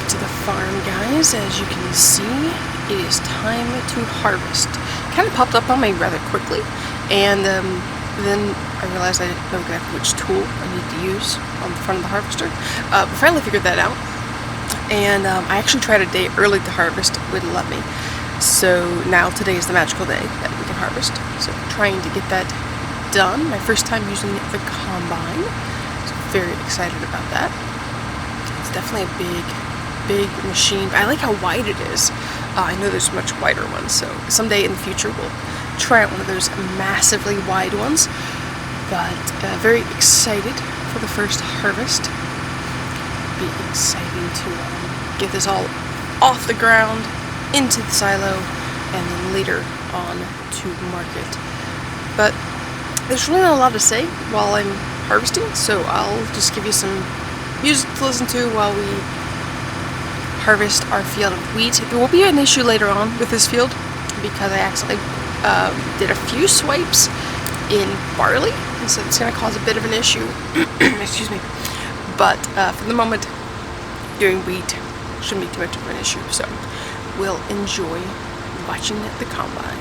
to the farm, guys. As you can see, it is time to harvest. Kind of popped up on me rather quickly, and then I realized I didn't know exactly which tool I need to use on the front of the harvester. But finally figured that out, and I actually tried a day early to harvest. It wouldn't let me. So now today is the magical day that we can harvest. So I'm trying to get that done. My first time using the combine. So very excited about that. It's definitely a big machine. I like how wide it is. I know there's much wider ones, so someday in the future we'll try out one of those massively wide ones. But very excited for the first harvest. Be exciting to get this all off the ground, into the silo, and then later on to market. But there's really not a lot to say while I'm harvesting, so I'll just give you some music to listen to while we harvest our field of wheat. There will be an issue later on with this field because I accidentally did a few swipes in barley, and so it's going to cause a bit of an issue. Excuse me. But for the moment, doing wheat shouldn't be too much of an issue, so we'll enjoy watching the combine.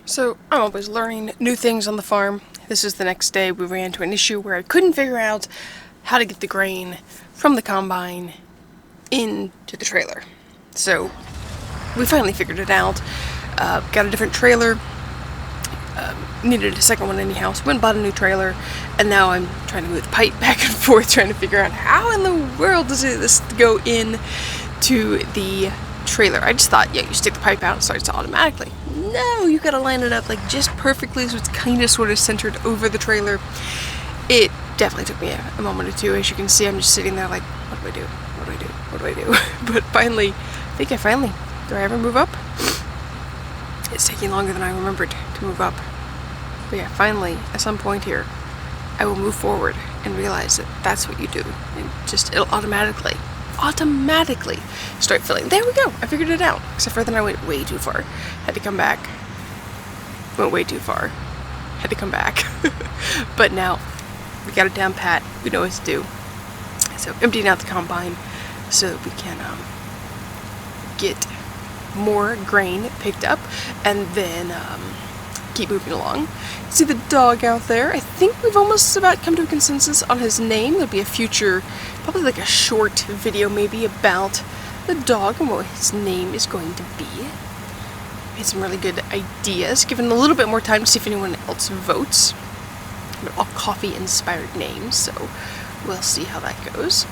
So I'm always learning new things on the farm. This is the next day. We ran into an issue where I couldn't figure out how to get the grain from the combine into the trailer. So we finally figured it out. Got a different trailer. Needed a second one anyhow, so went and bought a new trailer, and now I'm trying to move the pipe back and forth, trying to figure out how in the world does this go in to the trailer. I just thought, yeah, you stick the pipe out and it starts automatically. No, you gotta line it up like just perfectly so it's kind of sort of centered over the trailer. It definitely took me a moment or two. As you can see, I'm just sitting there like, what do I do? What do I do? What do I do? But finally, do I ever move up? It's taking longer than I remembered to move up. But yeah, finally, at some point here, I will move forward and realize that that's what you do. And it'll automatically start filling. There we go. I figured it out. Except for then I went way too far. Had to come back. Went way too far. Had to come back. But now we got it down pat. We know what to do. So emptying out the combine so that we can get more grain picked up and then keep moving along. See the dog out there? I think we've almost about come to a consensus on his name. There'll be a future, probably like a short video maybe about the dog and what his name is going to be. Made some really good ideas, given a little bit more time to see if anyone else votes. They're all coffee-inspired names, so we'll see how that goes.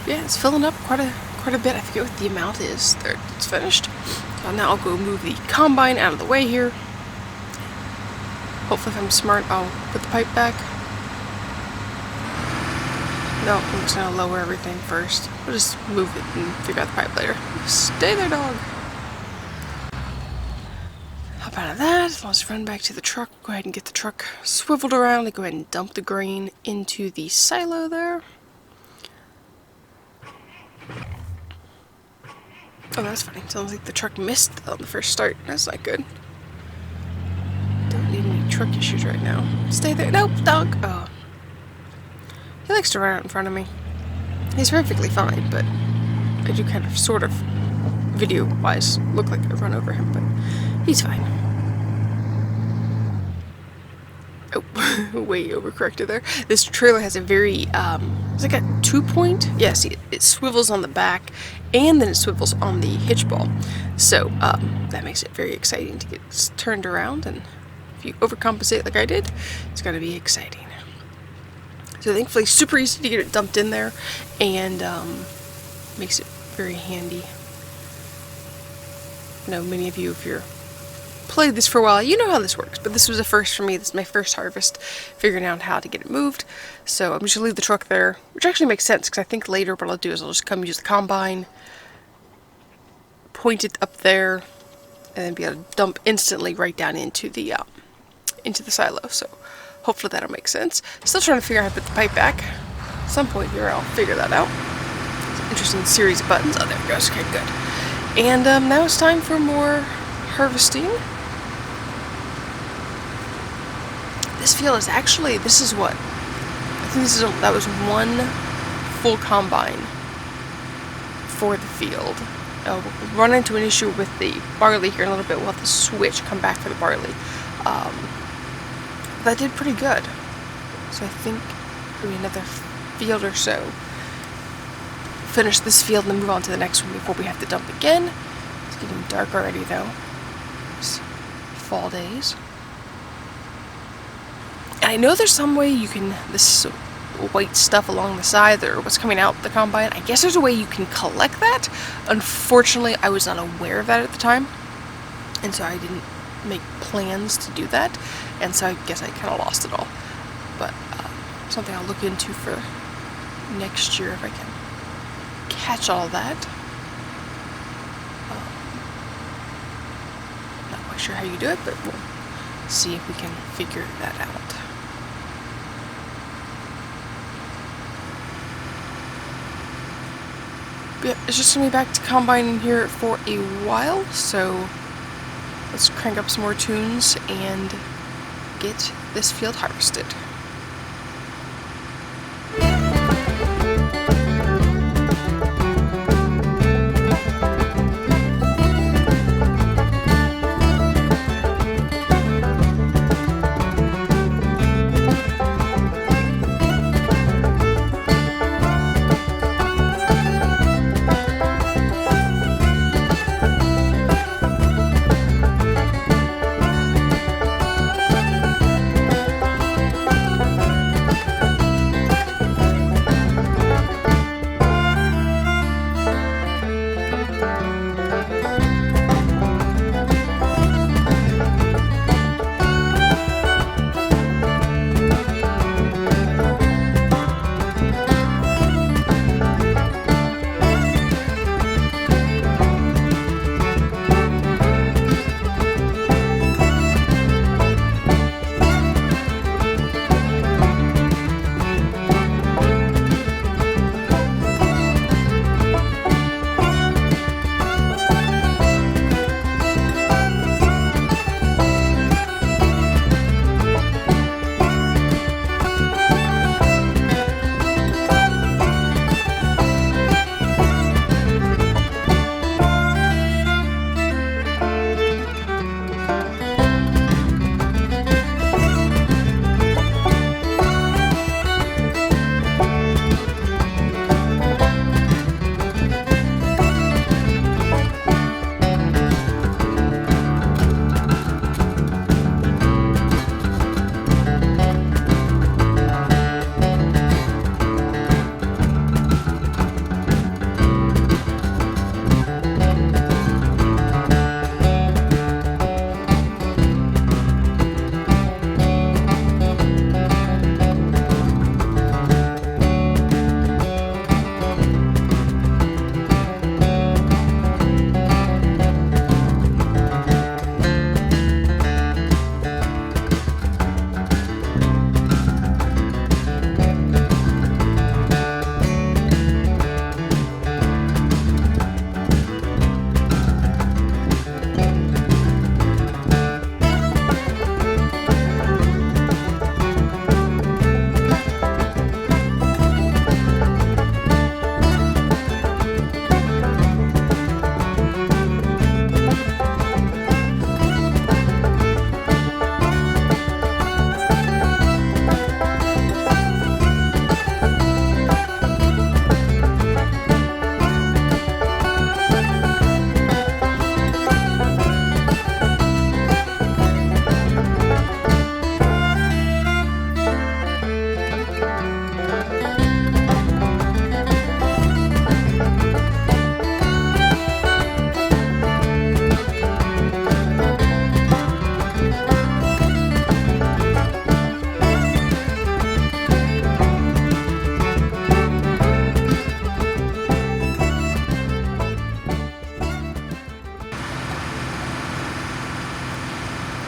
Yeah, it's filling up quite a bit. I forget what the amount is. There, it's finished. Now I'll go move the combine out of the way here. Hopefully if I'm smart, I'll put the pipe back. No, I'm just gonna lower everything first. We'll just move it and figure out the pipe later. Stay there, dog. Hop out of that. Let's run back to the truck. Go ahead and get the truck swiveled around and go ahead and dump the grain into the silo there. Oh, that's funny. Sounds like the truck missed on the first start. That's not good. Don't need any truck issues right now. Stay there. Nope, dog. Oh. He likes to run out in front of me. He's perfectly fine, but I do kind of, sort of, video-wise, look like I run over him, but he's fine. Oh, way overcorrected there. This trailer has a very, it's like a 2-point. Yeah, see, it swivels on the back, and then it swivels on the hitch ball. So, that makes it very exciting to get turned around, and if you overcompensate like I did, it's going to be exciting. So thankfully, super easy to get it dumped in there, and makes it very handy. I know many of you, if you're played this for a while, you know how this works, but this was a first for me. This is my first harvest, figuring out how to get it moved. So I'm just gonna leave the truck there, which actually makes sense, because I think later what I'll do is I'll just come use the combine, point it up there, and then be able to dump instantly right down into the silo. So hopefully that'll make sense. Still trying to figure out how to put the pipe back. At some point here I'll figure that out. It's an interesting series of buttons. Oh, there it goes. Okay, good. And now it's time for more harvesting. This field is actually, this is what? I think that was one full combine for the field. We'll run into an issue with the barley here in a little bit. We'll have to switch, come back for the barley. That did pretty good. So I think maybe another field or so. Finish this field and then move on to the next one before we have to dump again. It's getting dark already though. It's fall days. And I know there's some way you can, this white stuff along the side or what's coming out the combine, I guess there's a way you can collect that. Unfortunately, I was not aware of that at the time. And so I didn't make plans to do that, and so I guess I kind of lost it all. But something I'll look into for next year if I can catch all that. Not quite sure how you do it, but we'll see if we can figure that out. But yeah, it's just gonna be back to combining here for a while, so let's crank up some more tunes and get this field harvested.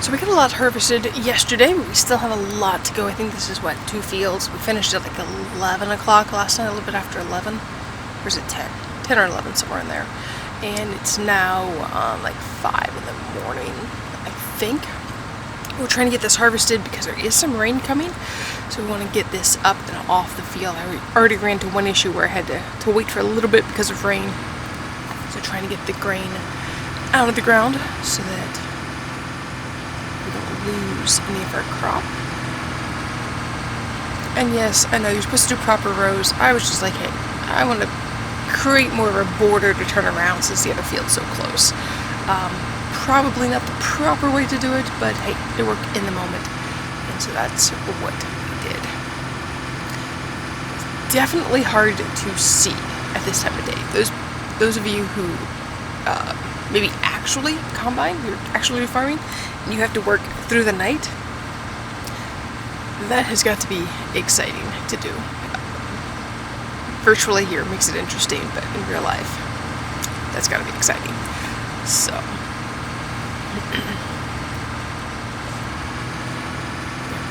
So we got a lot harvested yesterday, but we still have a lot to go. I think this is what, 2 fields. We finished at like 11 o'clock last night, a little bit after 11. Or is it 10? 10 or 11, somewhere in there. And it's now like 5 in the morning, I think. We're trying to get this harvested because there is some rain coming. So we want to get this up and off the field. I already ran into one issue where I had to wait for a little bit because of rain. So trying to get the grain out of the ground so that we don't lose any of our crop. And yes, I know you're supposed to do proper rows. I was just like, hey, I want to create more of a border to turn around since the other field's so close. Probably not the proper way to do it, but hey, it worked in the moment. And so that's what we did. Definitely hard to see at this time of day. Those of you who maybe actually combine, you're actually farming, and you have to work through the night, that has got to be exciting to do. Virtually here makes it interesting, but in real life, that's got to be exciting. So,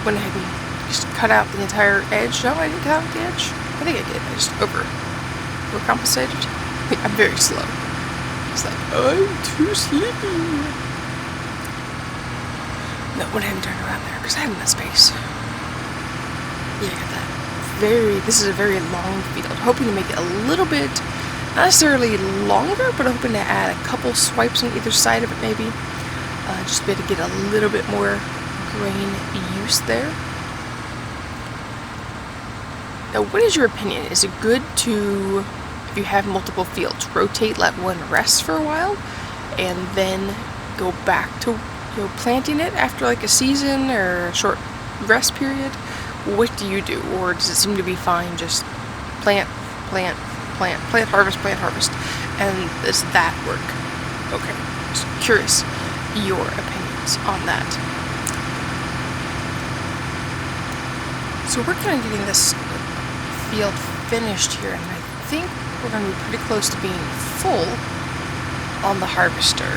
went ahead and just cut out the entire edge. No, I didn't cut out the edge. I think I did. I just overcompensated. I'm very slow. It's like, I'm too sleepy. No, went ahead and turned around there because I had enough space. Yeah, I got that. This is a very long field. Hoping to make it a little bit, not necessarily longer, but hoping to add a couple swipes on either side of it maybe. Just be able to get a little bit more grain use there. Now, what is your opinion? Is it good to, if you have multiple fields, rotate, let one rest for a while, and then go back to planting it after like a season or a short rest period? What do you do? Or does it seem to be fine, just plant, harvest, and does that work? Okay, just curious your opinions on that. So we're kind of getting this field finished here, and I think we're going to be pretty close to being full on the harvester.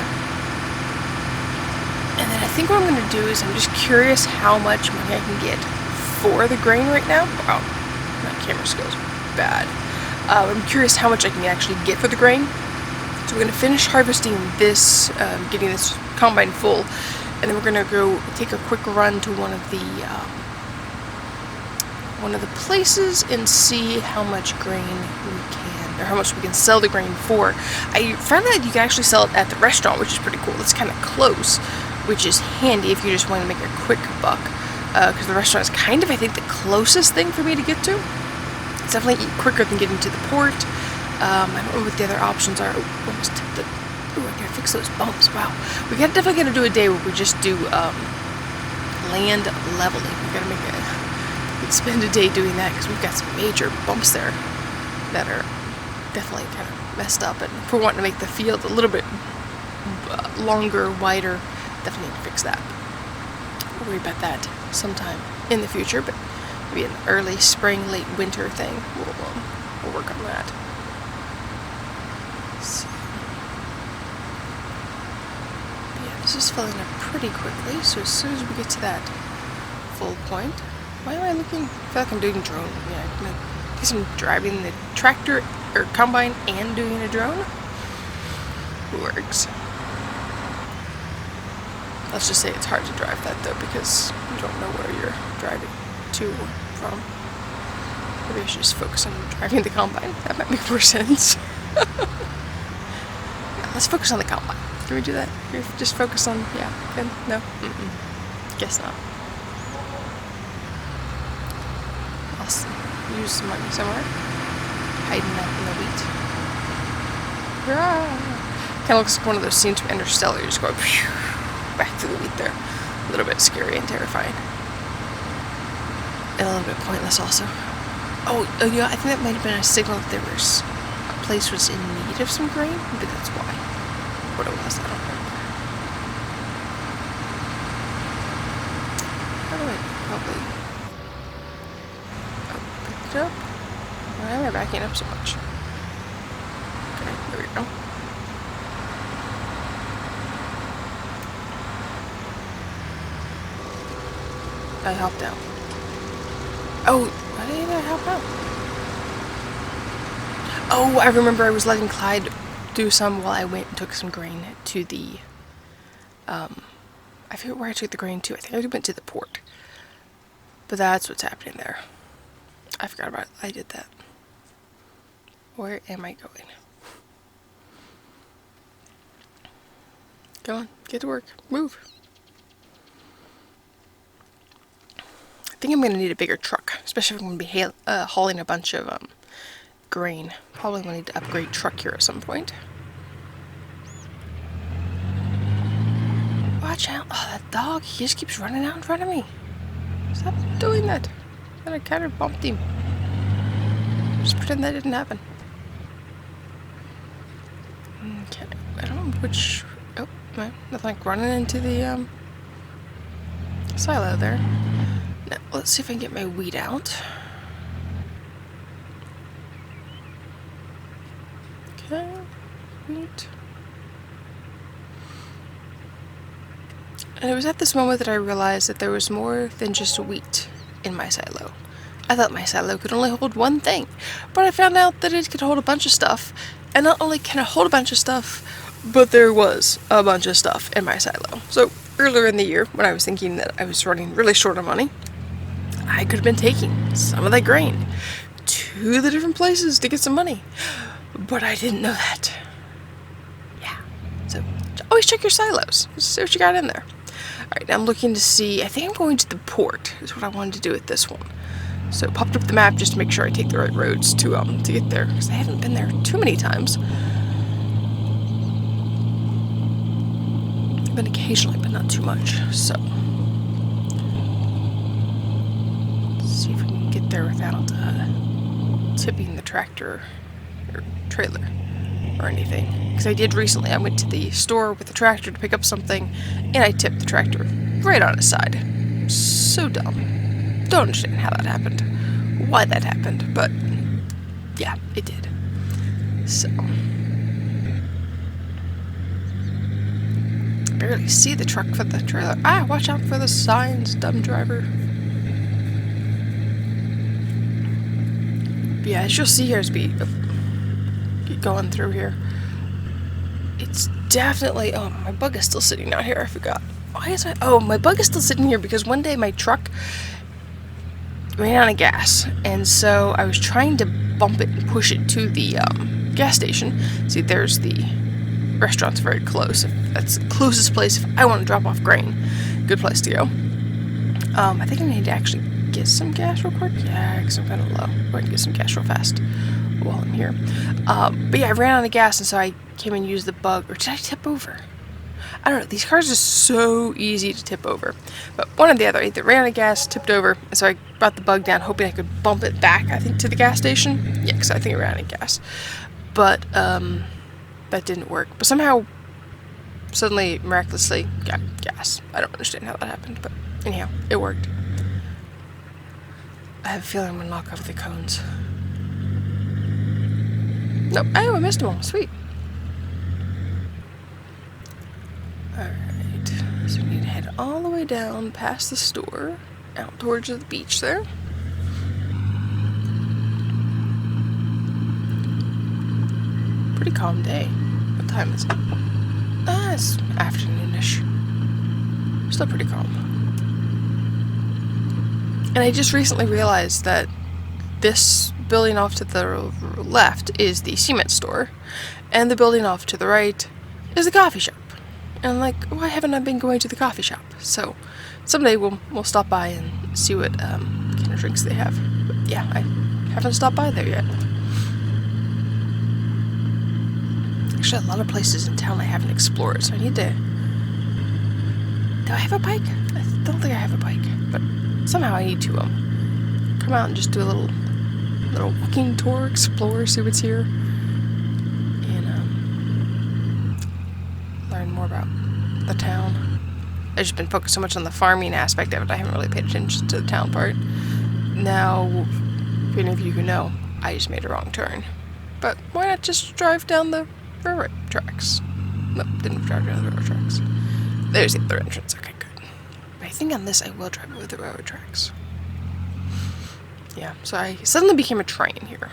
And then I think what I'm going to do is I'm just curious how much money I can get for the grain right now. Wow, my camera skills are bad. I'm curious how much I can actually get for the grain. So we're going to finish harvesting this, getting this combine full, and then we're going to go take a quick run to one of the places and see how much grain we can, or how much we can sell the grain for. I found that you can actually sell it at the restaurant, which is pretty cool. It's kind of close, which is handy if you just want to make a quick buck, because the restaurant is kind of, I think, the closest thing for me to get to. It's definitely quicker than getting to the port. I don't know what the other options are. Oh, almost tipped it. Ooh, I gotta fix those bumps. Wow. We definitely gotta do a day where we just do land leveling. We gotta spend a day doing that because we've got some major bumps there that are definitely kind of messed up. And if we're wanting to make the field a little bit longer, wider, definitely need to fix that. We'll worry about that sometime in the future, but maybe an early spring, late winter thing. We'll work on that. So, yeah, this is filling up pretty quickly, so as soon as we get to that full point, why am I looking? I feel like I'm doing drone. Yeah, I guess I'm driving the tractor or combine and doing a drone. Works. Let's just say it's hard to drive that though because you don't know where you're driving to or from. Maybe I should just focus on driving the combine. That might make more sense. Let's focus on the combine. Can we do that? Just focus on, no? Guess not. I'll use some money somewhere. Hiding up in the wheat. Kind of looks like one of those scenes from Interstellar. You just go back to the wheat there. A little bit scary and terrifying. And a little bit pointless also. Oh, yeah, I think that might have been a signal that there was a place was in need of some grain. Maybe that's why. What it was, I don't remember. How do I probably pick it up? Why am I backing up so much? Okay, there we go. I helped out. Oh, why did I help out? Oh, I remember I was letting Clyde do some while I went and took some grain to the, I forget where I took the grain to. I think I went to the port. But that's what's happening there. I forgot about it. I did that. Where am I going? Go on, get to work. Move. I think I'm going to need a bigger truck, especially if I'm going to be hauling a bunch of grain. Probably going to need to upgrade truck here at some point. Watch out. Oh, that dog, he just keeps running out in front of me. Stop doing that. And I kind of bumped him. Just pretend that didn't happen. Okay, I don't know which... Oh, nothing like running into the silo there. Now, let's see if I can get my wheat out. Okay, wheat. And it was at this moment that I realized that there was more than just wheat in my silo. I thought my silo could only hold one thing, but I found out that it could hold a bunch of stuff. And not only can it hold a bunch of stuff, but there was a bunch of stuff in my silo. So earlier in the year, when I was thinking that I was running really short of money, I could have been taking some of that grain to the different places to get some money. But I didn't know that. Yeah. So always check your silos. See what you got in there. Alright, now I'm looking to see, I think I'm going to the port, is what I wanted to do with this one. So popped up the map just to make sure I take the right roads to get there, because I haven't been there too many times. I've been occasionally, but not too much, so. Let's see if we can get there without tipping the tractor or trailer or anything. Because I did recently, I went to the store with the tractor to pick up something, and I tipped the tractor right on its side. So dumb. Don't understand how that happened, why that happened, but yeah, it did. So, barely see the truck for the trailer. Ah, watch out for the signs, dumb driver. But yeah, as you'll see here as we keep going through here, it's definitely, oh, my bug is still sitting out here, I forgot. Why is I, oh, my bug is still sitting here because one day my truck ran out of gas, and so I was trying to bump it and push it to the gas station. See, there's the restaurant's very close. That's the closest place if I want to drop off grain. Good place to go. I think I need to actually get some gas real quick. Yeah, because I'm kind of low. I'm going to get some gas real fast while I'm here. But yeah, I ran out of gas, and so I came and used the bug. Or did I tip over? I don't know, these cars are so easy to tip over. But one or the other, either ran out of gas, tipped over, and so I brought the bug down hoping I could bump it back, I think, to the gas station. Yeah, because I think it ran out of gas. But, that didn't work. But somehow, suddenly, miraculously, got gas. I don't understand how that happened, but anyhow, it worked. I have a feeling I'm going to knock over the cones. Nope, oh, I missed them all. Sweet. Alright, so we need to head all the way down past the store, out towards the beach there. Pretty calm day. What time is it? It's afternoonish. Still pretty calm. And I just recently realized that this building off to the left is the cement store, and the building off to the right is the coffee shop. And I'm like, why haven't I been going to the coffee shop? So someday we'll stop by and see what kind of drinks they have. But yeah, I haven't stopped by there yet. Actually, a lot of places in town I haven't explored, so I need to... Do I have a bike? I don't think I have a bike, but somehow I need to come out and just do a little walking tour, explore, see what's here, and learn more about the town. I've just been focused so much on the farming aspect of it, I haven't really paid attention to the town part. Now, for any of you who know, I just made a wrong turn. But why not just drive down the railroad tracks? Nope, didn't drive down the railroad tracks. There's the other entrance, okay, good. But think on this I will drive over the railroad tracks. Yeah, so I suddenly became a train here.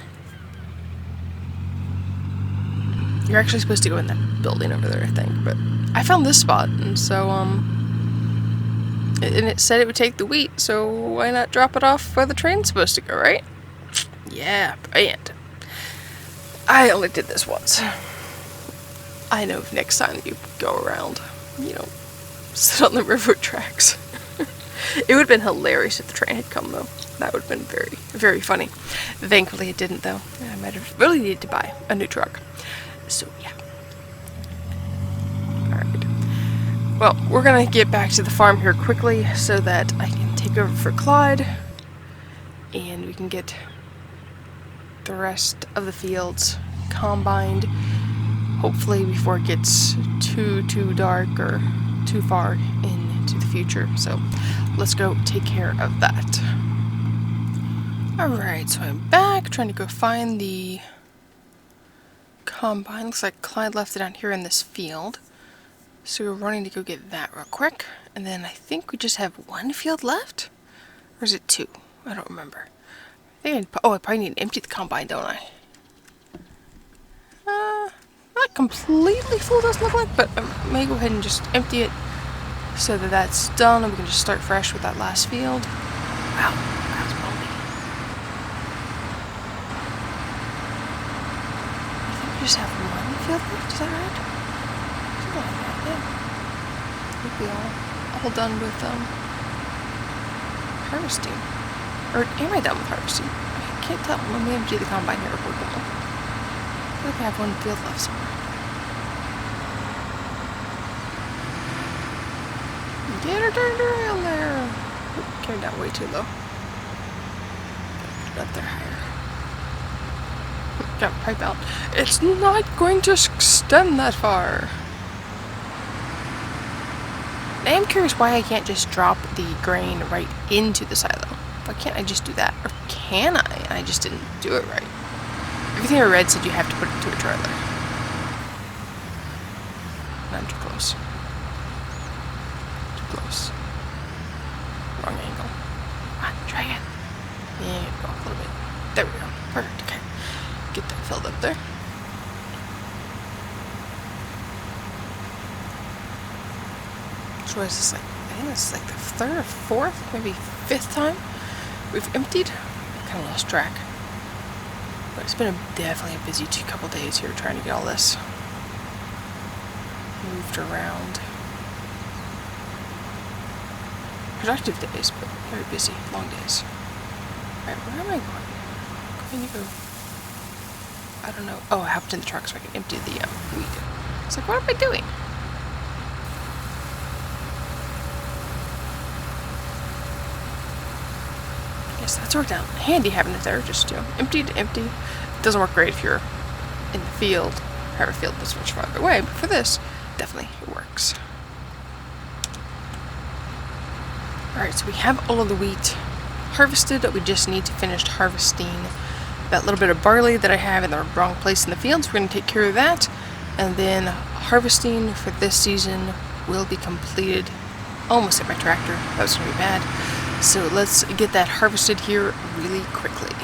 You're actually supposed to go in that building over there, I think, but I found this spot, and so, and it said it would take the wheat, so why not drop it off where the train's supposed to go, right? Yeah, brilliant. I only did this once. I know next time you go around, you know, sit on the railroad tracks. It would have been hilarious if the train had come, though. That would have been very, very funny. Thankfully, it didn't, though. I might have really needed to buy a new truck. So, yeah. Alright. Well, we're going to get back to the farm here quickly so that I can take over for Clyde. And we can get the rest of the fields combined. Hopefully before it gets too dark or too far into the future. So, let's go take care of that. Alright, so I'm back trying to go find the combine. Looks like Clyde left it out here in this field. So we're running to go get that real quick. And then I think we just have one field left? Or is it two? I don't remember. I probably need to empty the combine, don't I? Not completely full, doesn't look like, but I may go ahead and just empty it so that that's done and we can just start fresh with that last field. Wow, that's bumpy. I think we just have one field left, is that right? Something like that, yeah. I think we all done with harvesting. Or am I done with harvesting? I can't tell. Let me empty the combine here real quick. I feel like I have one field left somewhere. Get her turned around there. Oop, came down way too low. Put it up there higher. Got pipe out. It's not going to extend that far. I am curious why I can't just drop the grain right into the silo. Why can't I just do that? Or can I? I just didn't do it right. Everything I read said you have to put it into a trailer. I'm too close. Too close. Wrong angle. Come on, try again. Yeah, go a little bit. There we go. Perfect. Okay. Get that filled up there. So what is this like? I think this is like the third or fourth, maybe fifth time we've emptied. I kind of lost track. But it's been definitely a busy couple days here trying to get all this moved around. Productive days, but very busy, long days. Alright, where am I going? I'm going to go... I don't know. Oh, I hopped in the truck so I can empty the wheat. It's like, what am I doing? Yes, that's worked out handy having it there, just, empty to empty. It doesn't work great if you're in the field, have a field that's much farther away, but for this, definitely it works. Alright, so we have all of the wheat harvested. We just need to finish harvesting that little bit of barley that I have in the wrong place in the field, so we're going to take care of that. And then harvesting for this season will be completed. Almost hit my tractor. That was going to be bad. So let's get that harvested here really quickly.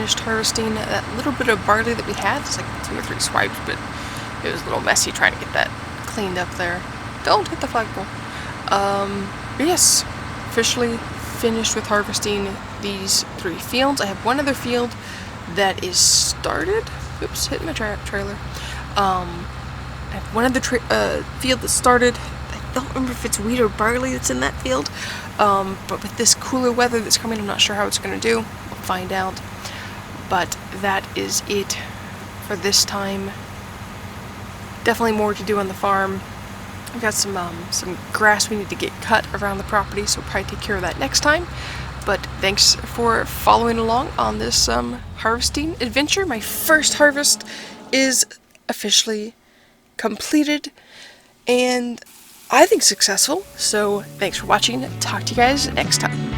finished harvesting that little bit of barley that we had. It's like 2 or 3 swipes, but it was a little messy trying to get that cleaned up there. Don't hit the flagpole. But yes, officially finished with harvesting these 3 fields. I have one other field that is started. Oops, hit my trailer. I have one other field that started. I don't remember if it's wheat or barley that's in that field. But with this cooler weather that's coming, I'm not sure how it's going to do. We'll find out. But that is it for this time. Definitely more to do on the farm. We've got some grass we need to get cut around the property, so we'll probably take care of that next time. But thanks for following along on this harvesting adventure. My first harvest is officially completed and I think successful. So thanks for watching. Talk to you guys next time.